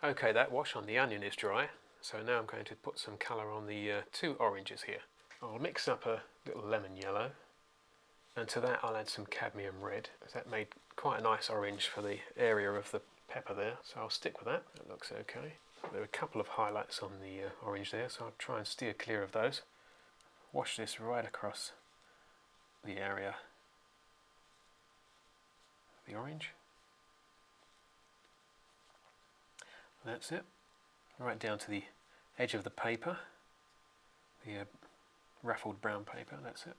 Okay, that wash on the onion is dry, so now I'm going to put some colour on the two oranges here. I'll mix up a little lemon yellow, and to that I'll add some cadmium red. That made quite a nice orange for the area of the pepper there, so I'll stick with that. That looks okay. There are a couple of highlights on the orange there, so I'll try and steer clear of those. Wash this right across the area of the orange. That's it. Right down to the edge of the paper, the ruffled brown paper, that's it.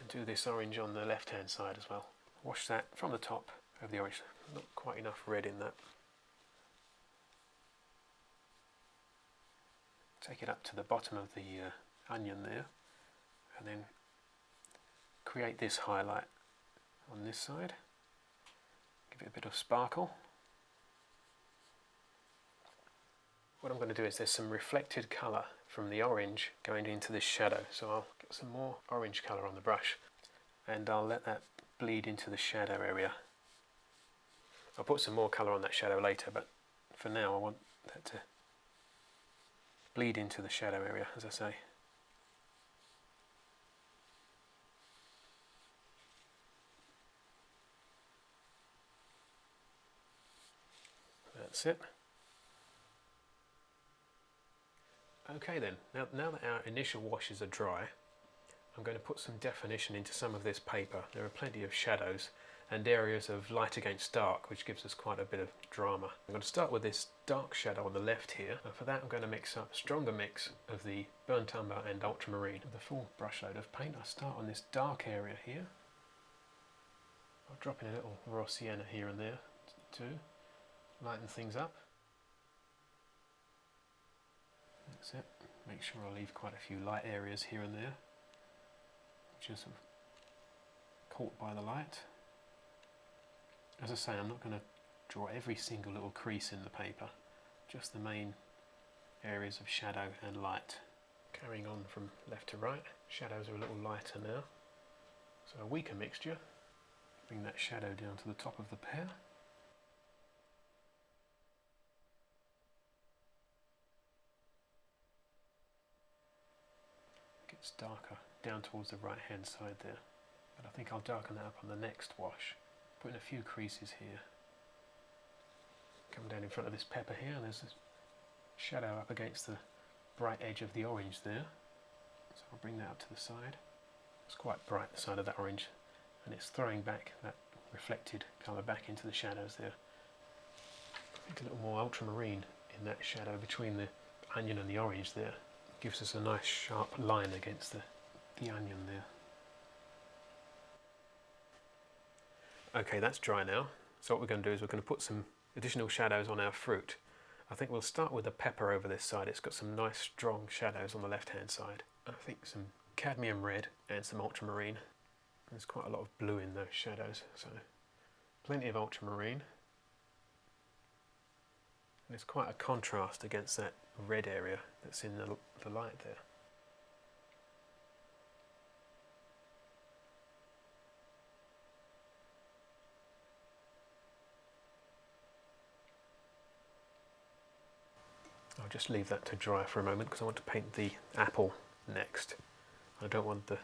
And do this orange on the left hand side as well. Wash that from the top of the orange. Not quite enough red in that. Take it up to the bottom of the onion there, and then create this highlight on this side. Give it a bit of sparkle. What I'm going to do is there's some reflected colour from the orange going into this shadow, so I'll get some more orange colour on the brush and I'll let that bleed into the shadow area. I'll put some more colour on that shadow later, but for now I want that to bleed into the shadow area, as I say. That's it. Okay then, now that our initial washes are dry, I'm going to put some definition into some of this paper. There are plenty of shadows and areas of light against dark, which gives us quite a bit of drama. I'm going to start with this dark shadow on the left here, and for that I'm going to mix up a stronger mix of the burnt umber and ultramarine. With a full brush load of paint, I start on this dark area here. I'll drop in a little raw sienna here and there to lighten things up. That's it. Make sure I leave quite a few light areas here and there, which are sort of caught by the light. As I say, I'm not going to draw every single little crease in the paper, just the main areas of shadow and light. Carrying on from left to right, shadows are a little lighter now, so a weaker mixture. Bring that shadow down to the top of the pear. Gets darker down towards the right hand side there, but I think I'll darken that up on the next wash. Put in a few creases here. Come down in front of this pepper here, and there's a shadow up against the bright edge of the orange there. So I'll bring that up to the side. It's quite bright, the side of that orange, and it's throwing back that reflected colour back into the shadows there. I think a little more ultramarine in that shadow between the onion and the orange there. Gives us a nice sharp line against the onion there. Okay, that's dry now. So what we're going to do is we're going to put some additional shadows on our fruit. I think we'll start with the pepper over this side. It's got some nice strong shadows on the left hand side. I think some cadmium red and some ultramarine. There's quite a lot of blue in those shadows, so plenty of ultramarine. And it's quite a contrast against that red area that's in the light there. I'll just leave that to dry for a moment because I want to paint the apple next. I don't want the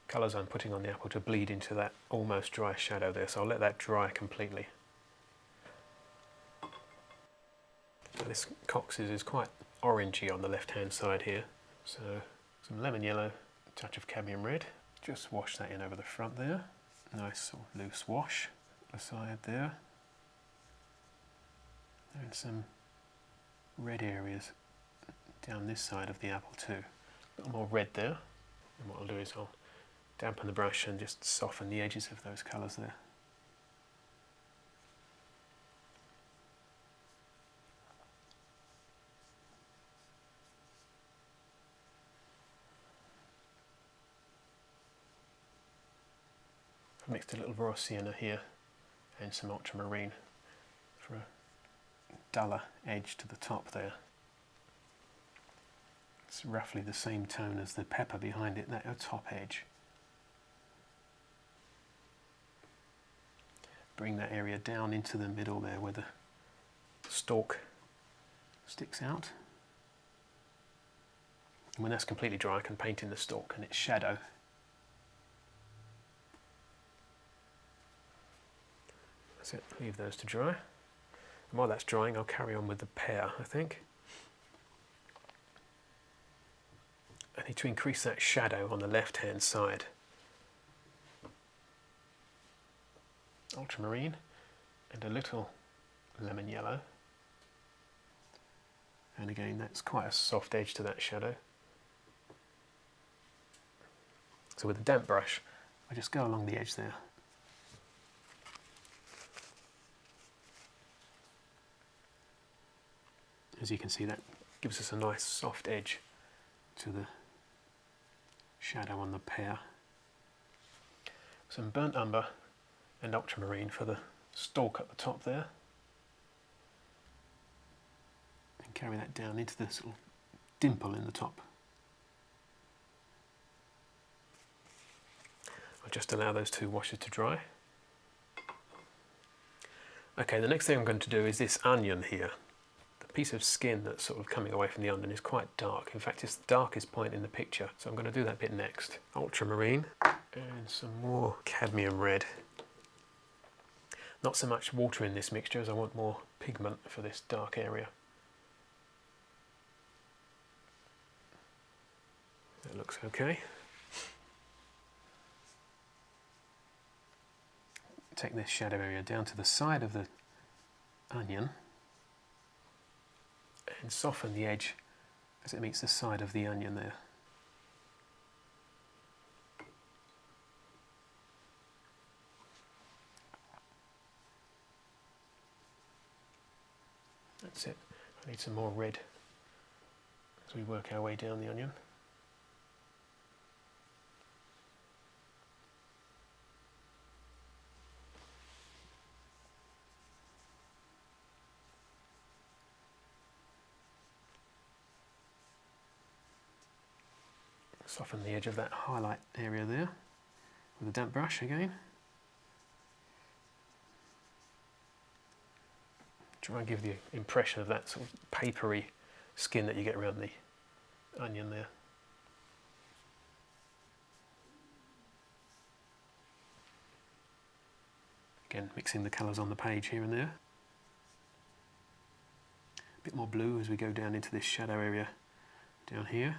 colours I'm putting on the apple to bleed into that almost dry shadow there, so I'll let that dry completely. Now this coccy's is quite orangey on the left hand side here, so some lemon yellow, a touch of cadmium red. Just wash that in over the front there. Nice sort of loose wash aside there. And some red areas down this side of the apple too. A little more red there. And what I'll do is I'll dampen the brush and just soften the edges of those colours there. I've mixed a little raw sienna here and some ultramarine for a duller edge to the top there. It's roughly the same tone as the pepper behind it, that top edge. bring that area down into the middle there where the stalk sticks out. And when that's completely dry, I can paint in the stalk and its shadow. That's it, leave those to dry. And while that's drying, I'll carry on with the pear, I think. I need to increase that shadow on the left-hand side. Ultramarine and a little lemon yellow. And again, that's quite a soft edge to that shadow. So with a damp brush, I just go along the edge there. As you can see, that gives us a nice soft edge to the shadow on the pear. Some burnt umber and ultramarine for the stalk at the top there. And carry that down into this little dimple in the top. I'll just allow those two washes to dry. Okay, the next thing I'm going to do is this onion here. Piece of skin that's sort of coming away from the onion is quite dark. In fact, it's the darkest point in the picture. So I'm going to do that bit next. Ultramarine and some more cadmium red. Not so much water in this mixture as I want more pigment for this dark area. That looks okay. Take this shadow area down to the side of the onion and soften the edge as it meets the side of the onion there. That's it. I need some more red as we work our way down the onion. Soften the edge of that highlight area there with a damp brush again. Try and give the impression of that sort of papery skin that you get around the onion there. Again, mixing the colours on the page here and there. A bit more blue as we go down into this shadow area down here.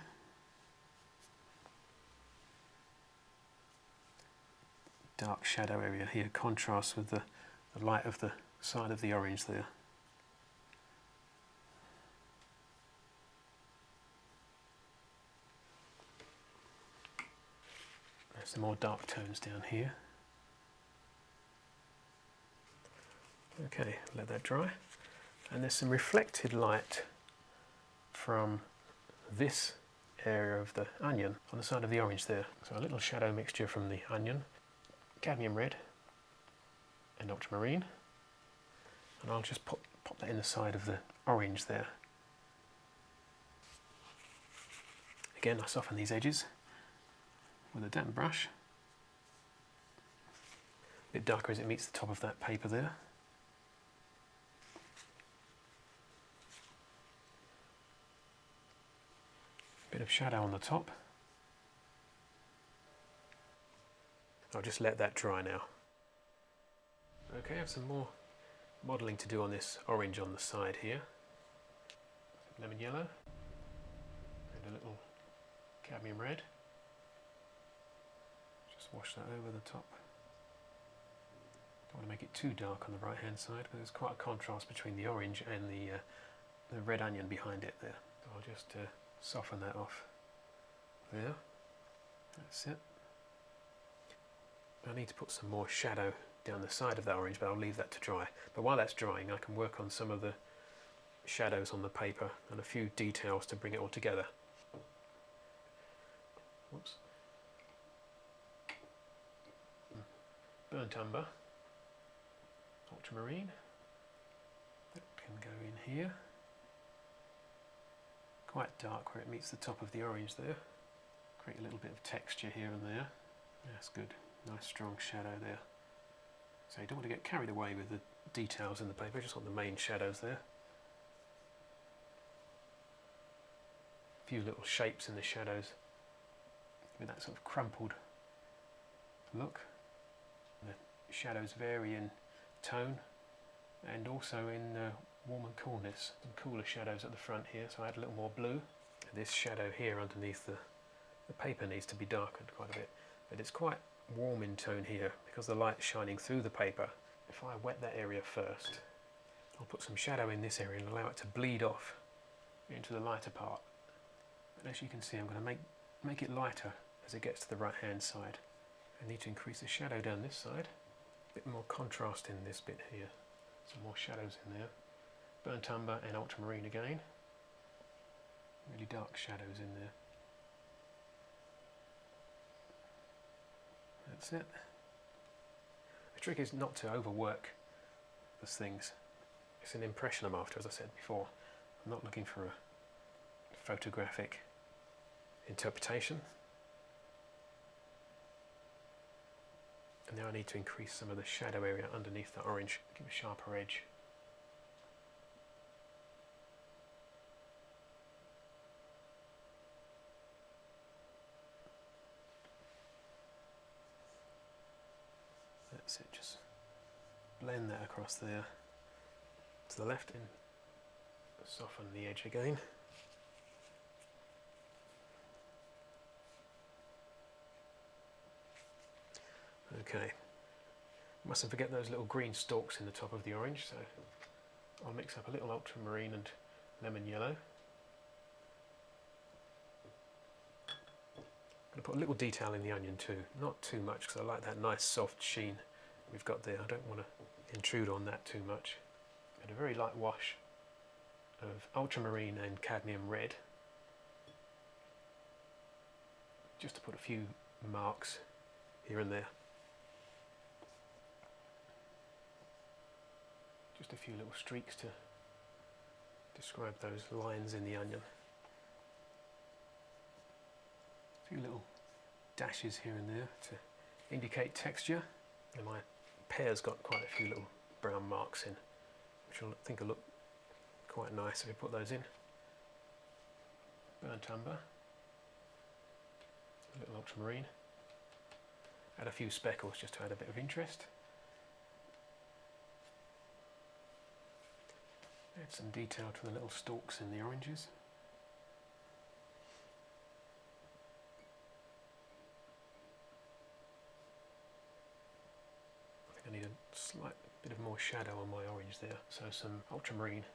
Dark shadow area here contrasts with the light of the side of the orange there. There's some more dark tones down here. Okay, let that dry. And there's some reflected light from this area of the onion on the side of the orange there. So a little shadow mixture from the onion. Cadmium red and ultramarine, and I'll just pop that in the side of the orange there. Again, I soften these edges with a damp brush. A bit darker as it meets the top of that paper there. A bit of shadow on the top. I'll just let that dry now. Okay, I have some more modelling to do on this orange on the side here. Some lemon yellow and a little cadmium red. Just wash that over the top. Don't want to make it too dark on the right hand side because there's quite a contrast between the orange and the red onion behind it there. So I'll just soften that off there. That's it. I need to put some more shadow down the side of that orange, but I'll leave that to dry. But while that's drying, I can work on some of the shadows on the paper and a few details to bring it all together. Whoops. Burnt umber, ultramarine, that can go in here. Quite dark where it meets the top of the orange there. Create a little bit of texture here and there. That's good. Nice strong shadow there. So you don't want to get carried away with the details in the paper, just on the main shadows there. A few little shapes in the shadows with that sort of crumpled look. The shadows vary in tone and also in warm and coolness. Some cooler shadows at the front here, so I add a little more blue. This shadow here underneath the paper needs to be darkened quite a bit, but it's quite warm in tone here because the light's shining through the paper. If I wet that area first, I'll put some shadow in this area and allow it to bleed off into the lighter part. But as you can see, I'm going to make it lighter as it gets to the right hand side. I need to increase the shadow down this side. A bit more contrast in this bit here. Some more shadows in there. Burnt umber and ultramarine again. Really dark shadows in there. That's it. The trick is not to overwork the things. It's an impression I'm after, as I said before. I'm not looking for a photographic interpretation. And now I need to increase some of the shadow area underneath the orange, give a sharper edge. That's it, just blend that across there to the left and soften the edge again. Okay, mustn't forget those little green stalks in the top of the orange, so I'll mix up a little ultramarine and lemon yellow. I'm going to put a little detail in the onion too, not too much because I like that nice soft sheen we've got there. I don't want to intrude on that too much. And a very light wash of ultramarine and cadmium red, just to put a few marks here and there. Just a few little streaks to describe those lines in the onion. A few little dashes here and there to indicate texture. And my pear's got quite a few little brown marks in, which I think will look quite nice if we put those in. Burnt umber, a little ultramarine. Add a few speckles just to add a bit of interest. Add some detail to the little stalks in the oranges. I think I need a slight bit of more shadow on my orange there. So some ultramarine,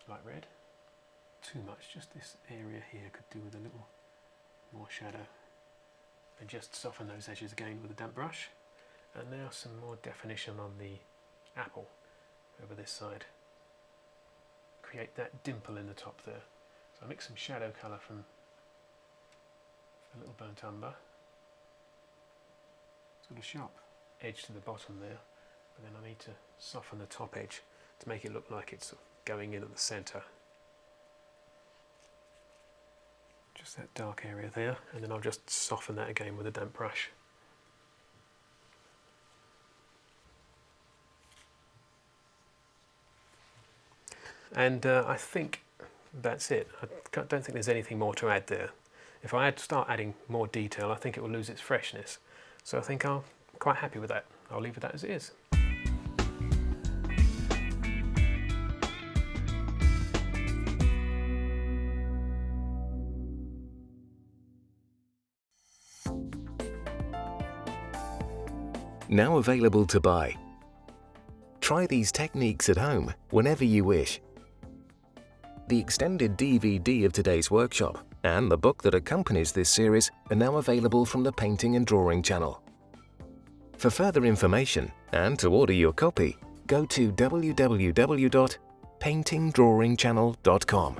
light red. Too much, just this area here could do with a little more shadow. And just soften those edges again with a damp brush. And now some more definition on the apple over this side. Create that dimple in the top there. So I mix some shadow colour from a little burnt umber. It's got a sharp edge to the bottom there, but then I need to soften the top edge to make it look like it's going in at the centre. Just that dark area there, and then I'll just soften that again with a damp brush. And I think that's it. I don't think there's anything more to add there. If I start adding more detail, I think it will lose its freshness. So I think I'm quite happy with that. I'll leave it that as it is. Now available to buy. Try these techniques at home whenever you wish. The extended DVD of today's workshop and the book that accompanies this series are now available from the Painting and Drawing channel. For further information and to order your copy, go to www.paintingdrawingchannel.com.